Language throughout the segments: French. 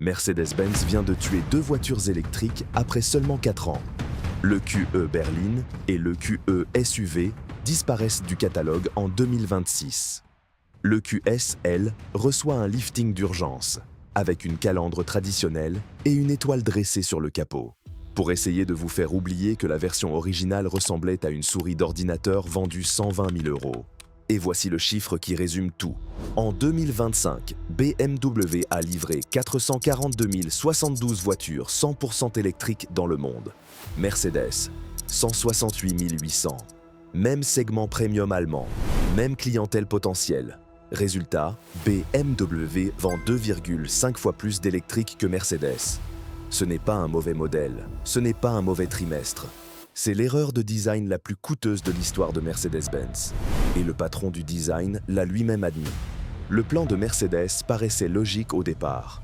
Mercedes-Benz vient de tuer deux voitures électriques après seulement 4 ans. Le QE Berline et le QE SUV disparaissent du catalogue en 2026. Le QS, elle, reçoit un lifting d'urgence, avec une calandre traditionnelle et une étoile dressée sur le capot, pour essayer de vous faire oublier que la version originale ressemblait à une souris d'ordinateur vendue 120 000 €. Et voici le chiffre qui résume tout. En 2025, BMW a livré 442 072 voitures 100% électriques dans le monde. Mercedes, 168 800. Même segment premium allemand, même clientèle potentielle. Résultat, BMW vend 2,5 fois plus d'électriques que Mercedes. Ce n'est pas un mauvais modèle, ce n'est pas un mauvais trimestre. C'est l'erreur de design la plus coûteuse de l'histoire de Mercedes-Benz. Et le patron du design l'a lui-même admis. Le plan de Mercedes paraissait logique au départ.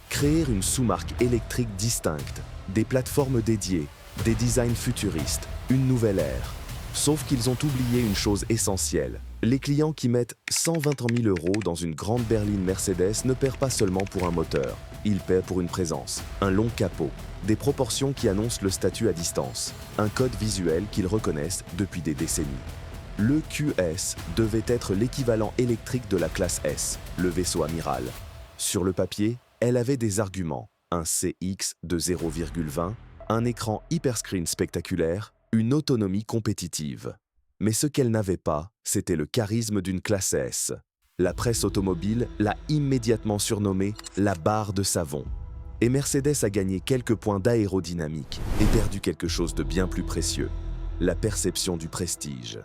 Créer une sous-marque électrique distincte, des plateformes dédiées, des designs futuristes, une nouvelle ère. Sauf qu'ils ont oublié une chose essentielle. Les clients qui mettent 120 000 € dans une grande berline Mercedes ne paient pas seulement pour un moteur. Ils paient pour une présence, un long capot, des proportions qui annoncent le statut à distance, un code visuel qu'ils reconnaissent depuis des décennies. Le QS devait être l'équivalent électrique de la classe S, le vaisseau amiral. Sur le papier, elle avait des arguments, un CX de 0,20, un écran hyperscreen spectaculaire, une autonomie compétitive. Mais ce qu'elle n'avait pas, c'était le charisme d'une classe S. La presse automobile l'a immédiatement surnommée la barre de savon. Et Mercedes a gagné quelques points d'aérodynamique et perdu quelque chose de bien plus précieux, la perception du prestige.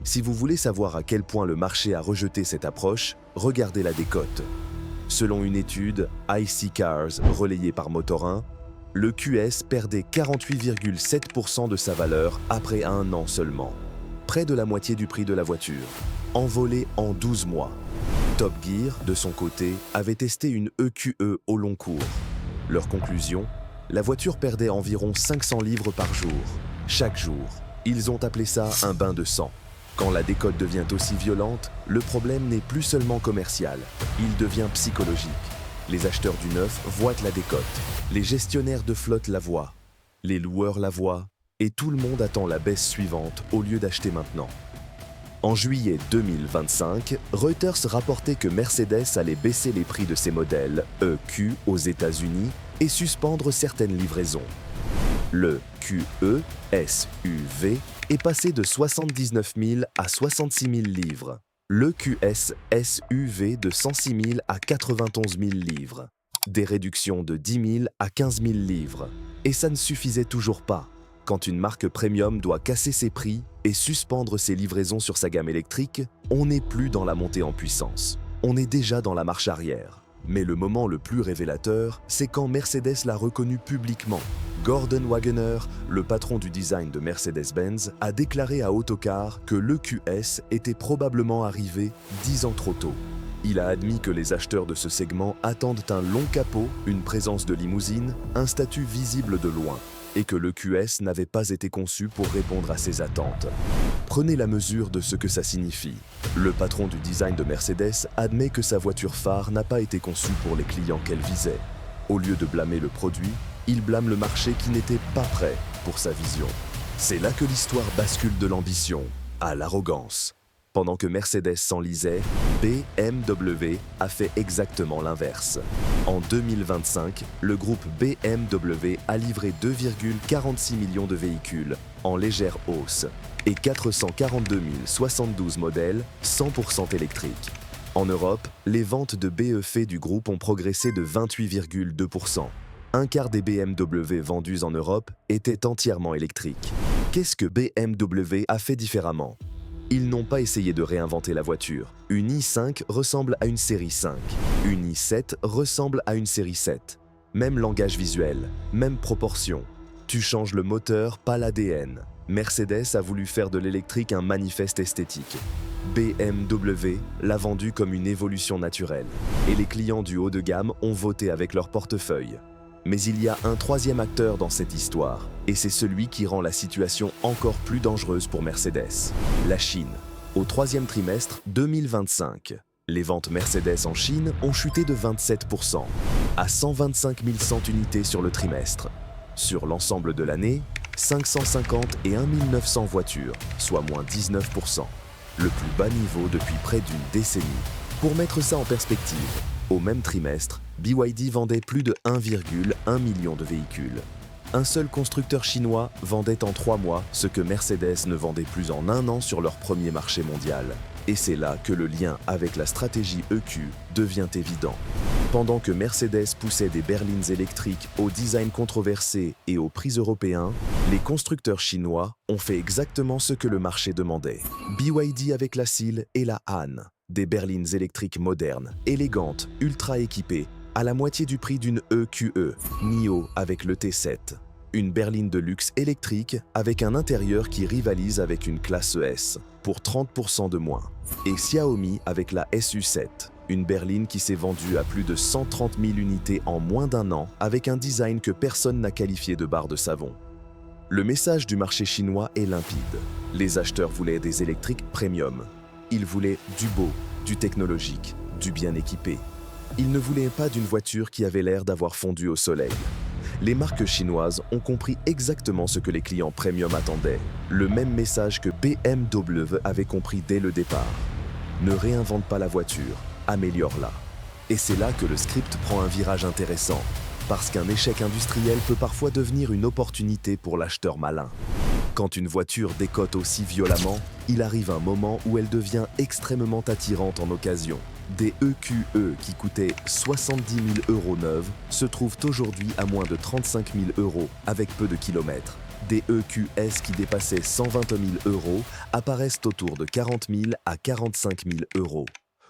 Si vous voulez savoir à quel point le marché a rejeté cette approche, regardez la décote. Selon une étude IC Cars relayée par Motor 1, le QS perdait 48,7% de sa valeur après 1 an seulement, près de la moitié du prix de la voiture, envolé en 12 mois. Top Gear, de son côté, avait testé une EQE au long cours. Leur conclusion, la voiture perdait environ 500 livres par jour. Chaque jour, ils ont appelé ça un bain de sang. Quand la décote devient aussi violente, le problème n'est plus seulement commercial, il devient psychologique. Les acheteurs du neuf voient la décote, les gestionnaires de flotte la voient, les loueurs la voient, et tout le monde attend la baisse suivante au lieu d'acheter maintenant. En juillet 2025, Reuters rapportait que Mercedes allait baisser les prix de ses modèles EQ aux États-Unis et suspendre certaines livraisons. Le QE SUV est passé de 79 000 à 66 000 livres. Le QS SUV de 106 000 à 91 000 livres. Des réductions de 10 000 à 15 000 livres. Et ça ne suffisait toujours pas. Quand une marque premium doit casser ses prix et suspendre ses livraisons sur sa gamme électrique, on n'est plus dans la montée en puissance. On est déjà dans la marche arrière. Mais le moment le plus révélateur, c'est quand Mercedes l'a reconnu publiquement. Gordon Wagener, le patron du design de Mercedes-Benz, a déclaré à Autocar que l'EQS était probablement arrivé 10 ans trop tôt. Il a admis que les acheteurs de ce segment attendent un long capot, une présence de limousine, un statut visible de loin, et que l'EQS n'avait pas été conçu pour répondre à ces attentes. Prenez la mesure de ce que ça signifie. Le patron du design de Mercedes admet que sa voiture phare n'a pas été conçue pour les clients qu'elle visait. Au lieu de blâmer le produit, il blâme le marché qui n'était pas prêt pour sa vision. C'est là que l'histoire bascule de l'ambition à l'arrogance. Pendant que Mercedes s'enlisait, BMW a fait exactement l'inverse. En 2025, le groupe BMW a livré 2,46 millions de véhicules en légère hausse et 442 072 modèles 100% électriques. En Europe, les ventes de BEV du groupe ont progressé de 28,2%. Un quart des BMW vendus en Europe étaient entièrement électriques. Qu'est-ce que BMW a fait différemment ? Ils n'ont pas essayé de réinventer la voiture. Une i5 ressemble à une série 5. Une i7 ressemble à une série 7. Même langage visuel, même proportion. Tu changes le moteur, pas l'ADN. Mercedes a voulu faire de l'électrique un manifeste esthétique. BMW l'a vendu comme une évolution naturelle. Et les clients du haut de gamme ont voté avec leur portefeuille. Mais il y a un troisième acteur dans cette histoire, et c'est celui qui rend la situation encore plus dangereuse pour Mercedes, la Chine. Au troisième trimestre 2025, Les ventes Mercedes en Chine ont chuté de 27%, à 125 100 unités sur le trimestre. Sur l'ensemble de l'année, 550 et 1 900 voitures, soit moins 19%. Le plus bas niveau depuis près d'une décennie. Pour mettre ça en perspective, au même trimestre, BYD vendait plus de 1,1 million de véhicules. Un seul constructeur chinois vendait en 3 mois ce que Mercedes ne vendait plus en 1 an sur leur premier marché mondial. Et c'est là que le lien avec la stratégie EQ devient évident. Pendant que Mercedes poussait des berlines électriques au design controversé et aux prix européens, les constructeurs chinois ont fait exactement ce que le marché demandait. BYD avec la Seal et la Han, des berlines électriques modernes, élégantes, ultra équipées, à la moitié du prix d'une EQE, NIO avec le T7. Une berline de luxe électrique avec un intérieur qui rivalise avec une classe ES, pour 30% de moins. Et Xiaomi avec la SU7, une berline qui s'est vendue à plus de 130 000 unités en moins d'1 an avec un design que personne n'a qualifié de barre de savon. Le message du marché chinois est limpide. Les acheteurs voulaient des électriques premium. Ils voulaient du beau, du technologique, du bien équipé. Ils ne voulaient pas d'une voiture qui avait l'air d'avoir fondu au soleil. Les marques chinoises ont compris exactement ce que les clients premium attendaient. Le même message que BMW avait compris dès le départ. Ne réinvente pas la voiture, améliore-la. Et c'est là que le script prend un virage intéressant, parce qu'un échec industriel peut parfois devenir une opportunité pour l'acheteur malin. Quand une voiture décote aussi violemment, il arrive un moment où elle devient extrêmement attirante en occasion. Des EQE qui coûtaient 70 000 € neuves se trouvent aujourd'hui à moins de 35 000 € avec peu de kilomètres. Des EQS qui dépassaient 120 000 € apparaissent autour de 40 000 à 45 000 €.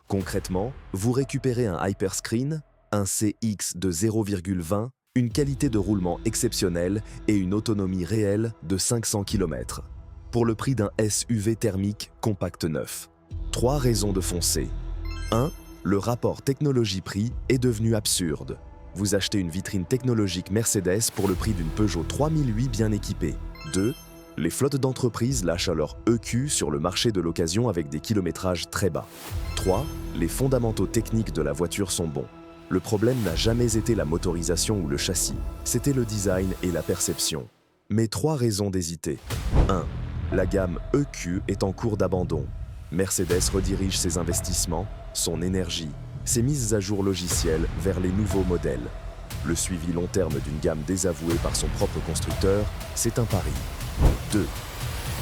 Concrètement, vous récupérez un Hyperscreen, un CX de 0,20, une qualité de roulement exceptionnelle et une autonomie réelle de 500 km. Pour le prix d'un SUV thermique compact neuf. 3 raisons de foncer. 1. Le rapport technologie-prix est devenu absurde. Vous achetez une vitrine technologique Mercedes pour le prix d'une Peugeot 3008 bien équipée. 2. Les flottes d'entreprises lâchent leur EQ sur le marché de l'occasion avec des kilométrages très bas. 3. Les fondamentaux techniques de la voiture sont bons. Le problème n'a jamais été la motorisation ou le châssis, c'était le design et la perception. Mais 3 raisons d'hésiter. 1. La gamme EQ est en cours d'abandon. Mercedes redirige ses investissements, son énergie, ses mises à jour logicielles vers les nouveaux modèles. Le suivi long terme d'une gamme désavouée par son propre constructeur, c'est un pari. 2.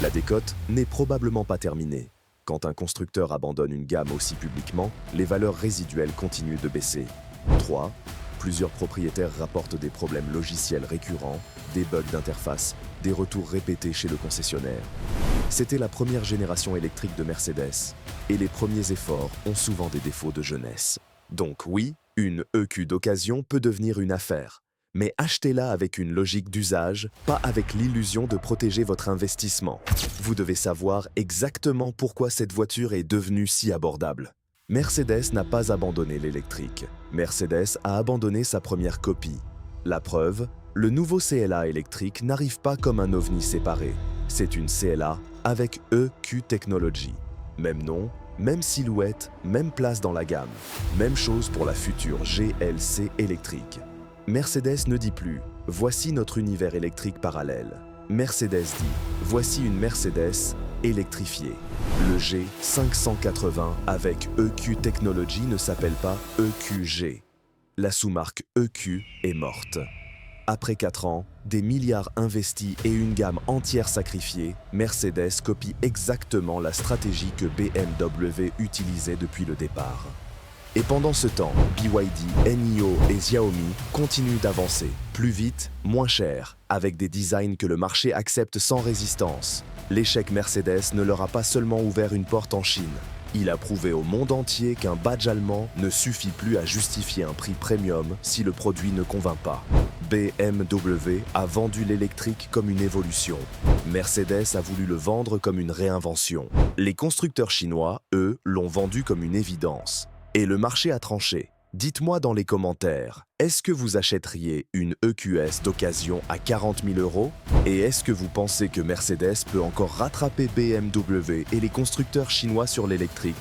La décote n'est probablement pas terminée. Quand un constructeur abandonne une gamme aussi publiquement, les valeurs résiduelles continuent de baisser. 3. Plusieurs propriétaires rapportent des problèmes logiciels récurrents, des bugs d'interface, des retours répétés chez le concessionnaire. C'était la première génération électrique de Mercedes, et les premiers efforts ont souvent des défauts de jeunesse. Donc oui, une EQ d'occasion peut devenir une affaire, mais achetez-la avec une logique d'usage, pas avec l'illusion de protéger votre investissement. Vous devez savoir exactement pourquoi cette voiture est devenue si abordable. Mercedes n'a pas abandonné l'électrique. Mercedes a abandonné sa première copie. La preuve, le nouveau CLA électrique n'arrive pas comme un ovni séparé. C'est une CLA avec EQ Technology. Même nom, même silhouette, même place dans la gamme. Même chose pour la future GLC électrique. Mercedes ne dit plus « Voici notre univers électrique parallèle ». Mercedes dit « Voici une Mercedes électrifiée ». Le G580 avec EQ Technology ne s'appelle pas EQG. La sous-marque EQ est morte. Après 4 ans, des milliards investis et une gamme entière sacrifiée, Mercedes copie exactement la stratégie que BMW utilisait depuis le départ. Et pendant ce temps, BYD, NIO et Xiaomi continuent d'avancer, plus vite, moins cher, avec des designs que le marché accepte sans résistance. L'échec Mercedes ne leur a pas seulement ouvert une porte en Chine. Il a prouvé au monde entier qu'un badge allemand ne suffit plus à justifier un prix premium si le produit ne convainc pas. BMW a vendu l'électrique comme une évolution. Mercedes a voulu le vendre comme une réinvention. Les constructeurs chinois, eux, l'ont vendu comme une évidence. Et le marché a tranché. Dites-moi dans les commentaires, est-ce que vous achèteriez une EQS d'occasion à 40 000 €? Et est-ce que vous pensez que Mercedes peut encore rattraper BMW et les constructeurs chinois sur l'électrique?